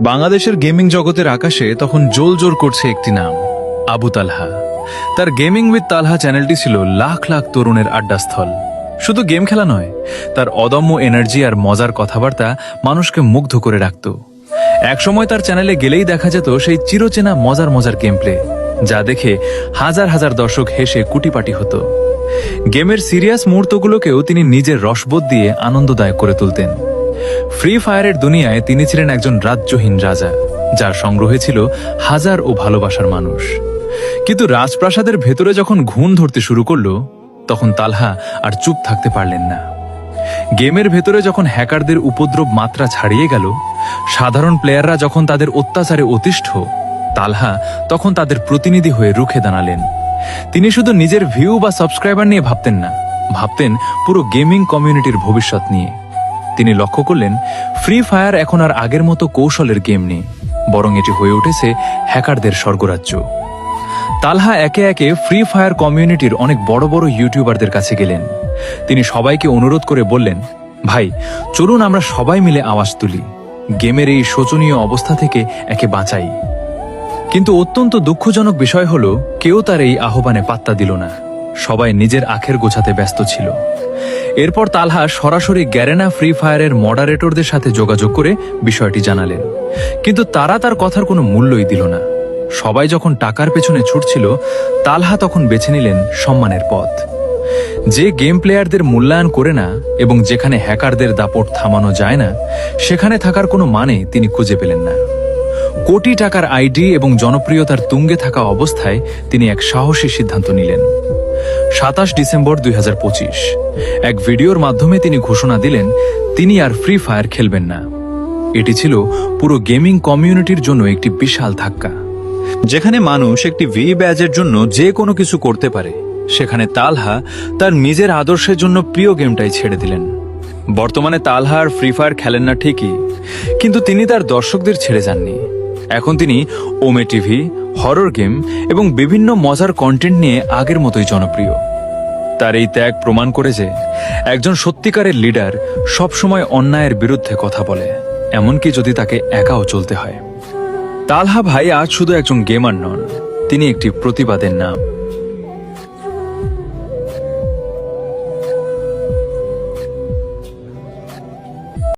বাংলাদেশের গেমিং জগতের আকাশে তখন জোল করছে একটি নাম, আবু তালহা। তার গেমিং উইথ তালহা চ্যানেলটি ছিল লাখ লাখ তরুণের আড্ডাস্থল। শুধু গেম খেলা নয়, তার অদম্য এনার্জি আর মজার কথাবার্তা মানুষকে মুগ্ধ করে রাখত। একসময় তার চ্যানেলে গেলেই দেখা যেত সেই চিরচেনা মজার গেম প্লে, যা দেখে হাজার হাজার দর্শক হেসে কুটিপাটি হতো। গেমের সিরিয়াস মুহূর্তগুলোকেও তিনি নিজের রসবোধ দিয়ে আনন্দদায়ক করে তুলতেন। ফ্রি ফায়ারের দুনিয়ায় তিনি ছিলেন একজন রাজ্যহীন রাজা, যার সংগ্রহে ছিল হাজার ও ভালোবাসার মানুষ। কিন্তু রাজপ্রাসাদের ভেতরে যখন ঘুণ ধরতে শুরু করলো, তখন তালহা আর চুপ থাকতে পারলেন না। গেমের ভেতরে যখন হ্যাকারদের উপদ্রব মাত্রা ছাড়িয়ে গেল, সাধারণ প্লেয়াররা যখন তাদের অত্যাচারে অতিষ্ঠ, তালহা তখন তাদের প্রতিনিধি হয়ে রুখে দাঁড়ালেন। তিনি শুধু নিজের ভিউ বা সাবস্ক্রাইবার নিয়ে ভাবতেন না, ভাবতেন পুরো গেমিং কমিউনিটির ভবিষ্যৎ নিয়ে। তিনি লক্ষ্য করলেন, ফ্রি ফায়ার এখন আর আগের মতো কৌশলের গেম নেই, বরং এটি হয়ে উঠেছে হ্যাকারদের স্বর্গরাজ্য। তালহা একে একে ফ্রি ফায়ার কমিউনিটির অনেক বড় বড় ইউটিউবারদের কাছে গেলেন। তিনি সবাইকে অনুরোধ করে বললেন, ভাই চলুন আমরা সবাই মিলে আওয়াজ তুলি, গেমের এই শোচনীয় অবস্থা থেকে একে বাঁচাই। কিন্তু অত্যন্ত দুঃখজনক বিষয় হলো, কেউ তার এই আহ্বানে পাত্তা দিল না। সবাই নিজের আখের গোছাতে ব্যস্ত ছিল। এরপর তালহা সরাসরি গ্যারেনা ফ্রি ফায়ারের মডারেটরদের সাথে যোগাযোগ করে বিষয়টি জানালেন, কিন্তু তারা তার কথার কোনো মূল্যই দিল না। সবাই যখন টাকার পেছনে ছুটছিল, তালহা তখন বেছে নিলেন সম্মানের পথ। যে গেম প্লেয়ারদের মূল্যায়ন করে না এবং যেখানে হ্যাকারদের দাপট থামানো যায় না, সেখানে থাকার কোনো মানে তিনি খুঁজে পেলেন না। কোটি টাকার আইডি এবং জনপ্রিয়তার তুঙ্গে থাকা অবস্থায় তিনি এক সাহসী সিদ্ধান্ত নিলেন। 27 ডিসেম্বর 2025 এক ভিডিওর মাধ্যমে তিনি ঘোষণা দিলেন, তিনি আর ফ্রি ফায়ার খেলবেন না। এটি ছিল পুরো গেমিং কমিউনিটির জন্য একটি বিশাল ধাক্কা। যেখানে মানুষ একটি ভি ব্যাজের জন্য যে কোনো কিছু করতে পারে, সেখানে তালহা তার নিজের আদর্শের জন্য প্রিয় গেমটাই ছেড়ে দিলেন। বর্তমানে তালহা আর ফ্রি ফায়ার খেলেন না ঠিকই, কিন্তু তিনি তার দর্শকদের ছেড়ে যাননি। এখন তিনি ওমে টিভি, হরর গেম এবং বিভিন্ন মজার কন্টেন্ট নিয়ে আগের মতোই জনপ্রিয়। তার এই ত্যাগ প্রমাণ করে যে একজন সত্যিকারের লিডার সবসময় অন্যায়ের বিরুদ্ধে কথা বলে, এমনকি যদি তাকে একাও চলতে হয়। তালহা ভাই আজ শুধু একজন গেমার নন, তিনি একটি প্রতিবাদের নাম।